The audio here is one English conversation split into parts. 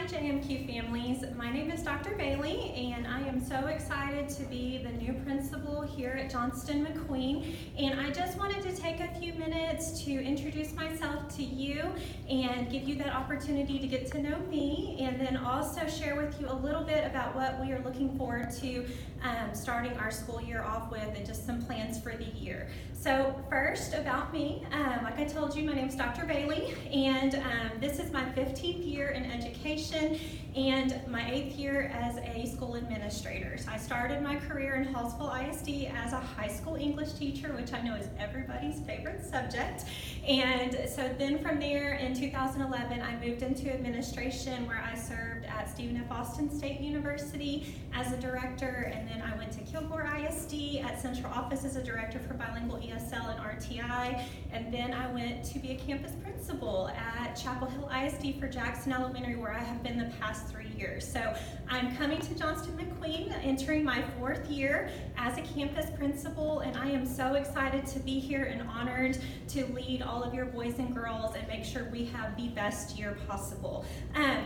Hi JMQ families, my name is Dr. Bailey and I am so excited to be the new principal here at Johnston-McQueen, and I just wanted to take a few minutes to introduce myself to you and give you that opportunity to get to know me, and then also share with you a little bit about what we are looking forward to starting our school year off with and just some plans for the year. So first about me, like I told you, my name is Dr. Bailey, and this is my 15th year in education and my 8th year as a school administrator. So I started my career in Hallsville ISD as a high school English teacher, which I know is everybody's favorite subject. And so then from there in 2011, I moved into administration where I served at Stephen F. Austin State University as a director, and then I went to Kilgore ISD at Central Office as a director for bilingual ESL and RTI, and then I went to be a campus principal at Chapel Hill ISD for Jackson Elementary, where I have been the past 3 years. So I'm coming to Johnston-McQueen, entering my 4th year as a campus principal, and I am so excited to be here and honored to lead all of your boys and girls and make sure we have the best year possible.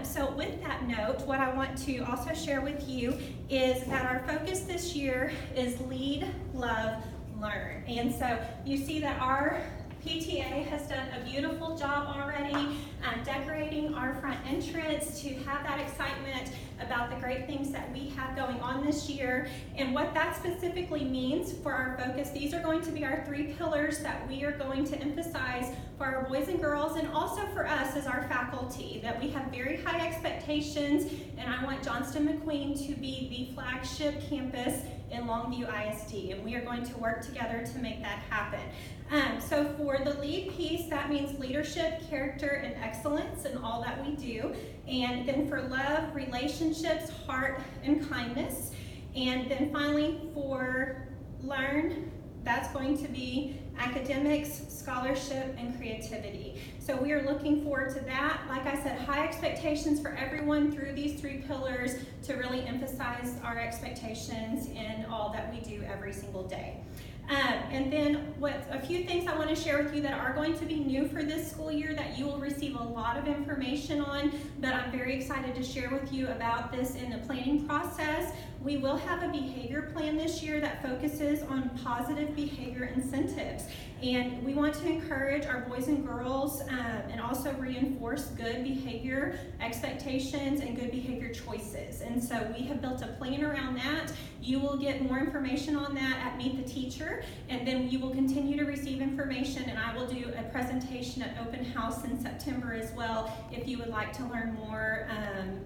So with that note, what I want to also share with you is that our focus this year is lead, love, learn. And so you see that our PTA has done a beautiful job already decorating our front entrance to have that excitement about the great things that we have going on this year. And what that specifically means for our focus, these are going to be our 3 pillars that we are going to emphasize for our boys and girls, and also for us as our faculty, that we have very high expectations, and I want Johnston-McQueen to be the flagship campus in Longview ISD, and we are going to work together to make that happen. So for the lead piece, that means leadership, character, and excellence in all that we do. And then for love, relationships, heart, and kindness. And then finally for learn, that's going to be academics, scholarship, and creativity. So we are looking forward to that. Like I said, high expectations for everyone through these 3 pillars to really emphasize our expectations in all that we do every single day. And then a few things I want to share with you that are going to be new for this school year that you will receive a lot of information on, but I'm very excited to share with you about this in the planning process. We will have a behavior plan this year that focuses on positive behavior incentives. And we want to encourage our boys and girls and also reinforce good behavior expectations and good behavior choices. And so we have built a plan around that. You will get more information on that at Meet the Teacher, and then you will continue to receive information, and I will do a presentation at Open House in September as well if you would like to learn more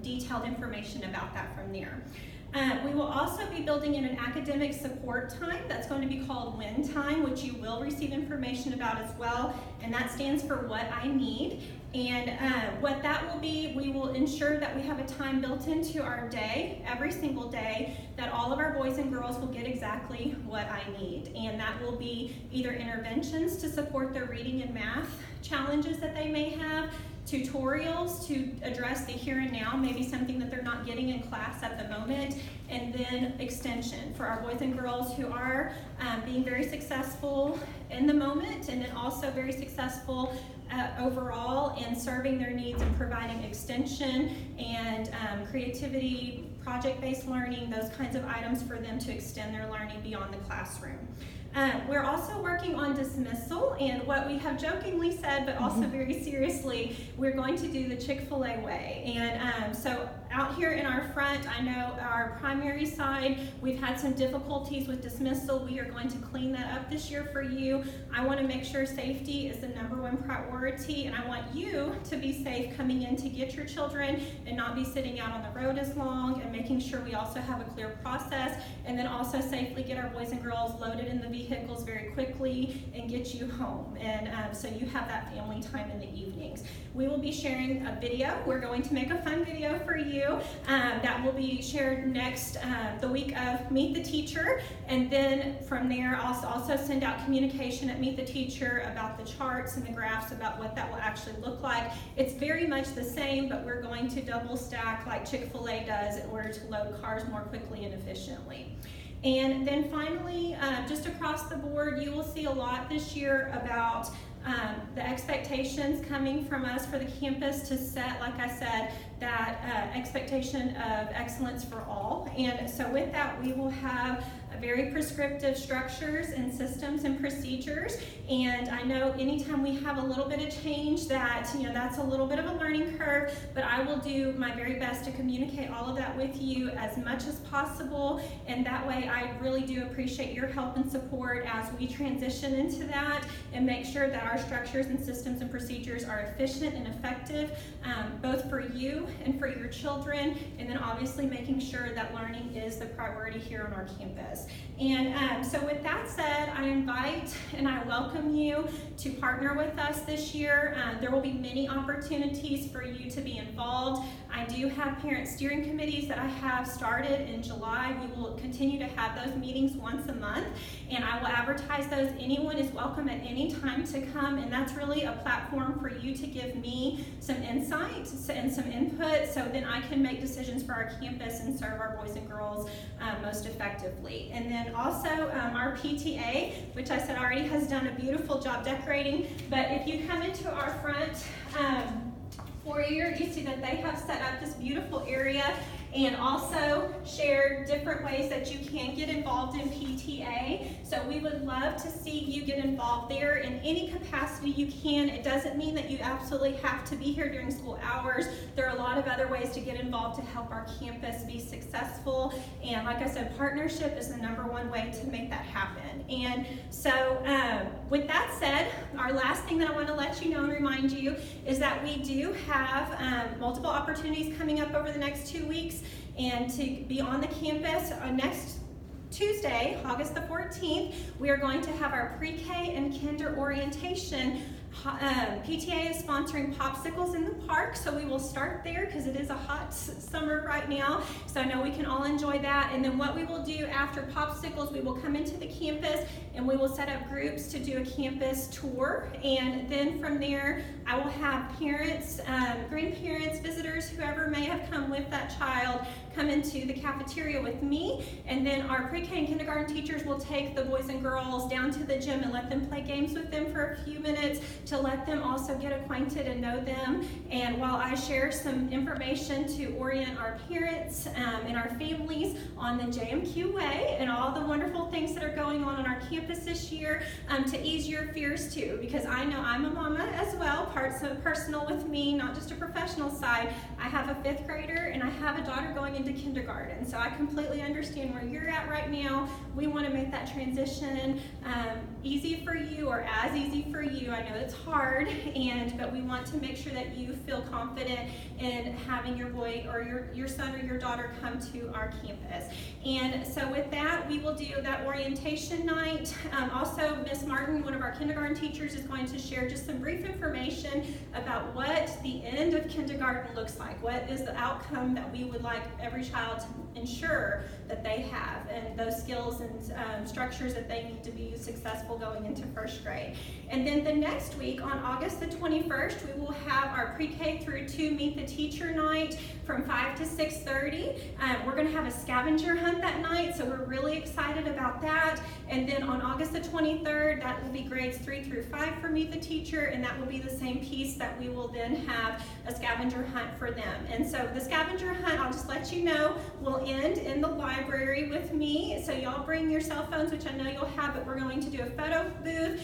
detailed information about that from there. We will also be building in an academic support time that's going to be called WIN time, which you will receive information about as well, and that stands for What I Need. And what that will be, we will ensure that we have a time built into our day, every single day, that all of our boys and girls will get exactly what I need. And that will be either interventions to support their reading and math challenges that they may have, tutorials to address the here and now, maybe something that they're not getting in class at the moment, and then extension for our boys and girls who are being very successful in the moment, and then also very successful overall in serving their needs and providing extension and creativity, project-based learning, those kinds of items for them to extend their learning beyond the classroom. We're also working on dismissal, and what we have jokingly said, but also very seriously, we're going to do the Chick-fil-A way. And so out here in our front, I know our primary side, we've had some difficulties with dismissal. We are going to clean that up this year for you. I want to make sure safety is the #1 priority, and I want you to be safe coming in to get your children and not be sitting out on the road as long, and making sure we also have a clear process, and then also safely get our boys and girls loaded in the vehicles very quickly and get you home. And so you have that family time in the evenings. We will be sharing a video. We're going to make a fun video for you that will be shared next the week of Meet the Teacher, and then from there I'll also send out communication at Meet the Teacher about the charts and the graphs about what that will actually look like. It's very much the same, but we're going to double stack like Chick-fil-A does in order to load cars more quickly and efficiently. And then finally, just across the board, you will see a lot this year about the expectations coming from us for the campus to set, like I said, that expectation of excellence for all. And so with that, we will have very prescriptive structures and systems and procedures. And I know anytime we have a little bit of change that, that's a little bit of a learning curve, but I will do my very best to communicate all of that with you as much as possible. And that way I really do appreciate your help and support as we transition into that and make sure that our structures and systems and procedures are efficient and effective, both for you and for your children, and then obviously making sure that learning is the priority here on our campus. And so with that said, I invite and I welcome you to partner with us this year. There will be many opportunities for you to be involved. I do have parent steering committees that I have started in July. We will continue to have those meetings once a month, and I will advertise those. Anyone is welcome at any time to come, and that's really a platform for you to give me some insight and some input so then I can make decisions for our campus and serve our boys and girls most effectively. And then also our PTA, which I said already has done a beautiful job decorating, but if you come into our front foyer, you see that they have set up this beautiful area and also share different ways that you can get involved in PTA. So we would love to see you get involved there in any capacity you can. It doesn't mean that you absolutely have to be here during school hours. There are a lot of other ways to get involved to help our campus be successful. And like I said, partnership is the #1 way to make that happen. And so with that said, our last thing that I want to let you know and remind you is that we do have multiple opportunities coming up over the next 2 weeks. And to be on the campus next Tuesday, August the 14th, we are going to have our pre-K and kinder orientation. PTA is sponsoring popsicles in the park, so we will start there because it is a hot summer right now. So I know we can all enjoy that. And then what we will do after popsicles, we will come into the campus and we will set up groups to do a campus tour. And then from there, I will have parents, grandparents, visitors, whoever may have come with that child, come into the cafeteria with me. And then our pre-K and kindergarten teachers will take the boys and girls down to the gym and let them play games with them for a few minutes to let them also get acquainted and know them. And while I share some information to orient our parents and our families on the JMQ way and all the wonderful things that are going on our campus this year, to ease your fears too, because I know I'm a mama as well, parts of personal with me, not just a professional side. I have a 5th grader and I have a daughter going into kindergarten, so I completely understand where you're at right now. We want to make that transition easy for you, or as easy for you. I know it's hard, but we want to make sure that you feel confident in having your boy or your son or your daughter come to our campus. And so with that, we will do that orientation night. Also, Miss Martin, one of our kindergarten teachers, is going to share just some brief information about what the end of kindergarten looks like. What is the outcome that we would like every child to ensure that they have, and those skills and structures that they need to be successful going into 1st grade. And then the next week, on August the 21st, we will have our pre-K through 2 Meet the Teacher night from 5 to 6:30. We're going to have a scavenger hunt that night, so we're really excited about that. And then on August the 23rd, that will be grades 3 through 5 for Meet the Teacher, and that will be the same piece that we will then have a scavenger hunt for them. And so the scavenger hunt, I'll just let you know, will end in the library with me. So y'all bring your cell phones, which I know you'll have, but we're going to do a photo booth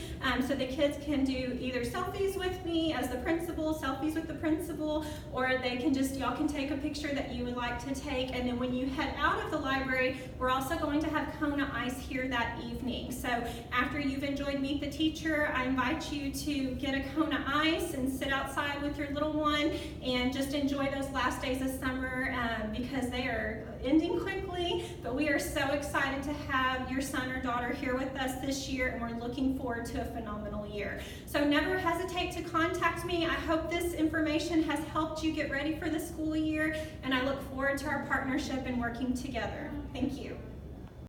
so the kids can do either selfies with me as the principal, selfies with the principal, or they can just, y'all can take a picture that you would like to take. And then when you head out of the library, we're also going to have Kona Ice here that evening. So after you've enjoyed Meet the Teacher, I invite you to get a Kona Ice and sit outside with your little one and just enjoy those last days of summer because they are ending quickly, but we are so excited to have your son or daughter here with us this year, and we're looking forward to a phenomenal year. So never hesitate to contact me. I hope this information has helped you get ready for the school year, and I look forward to our partnership and working together. Thank you.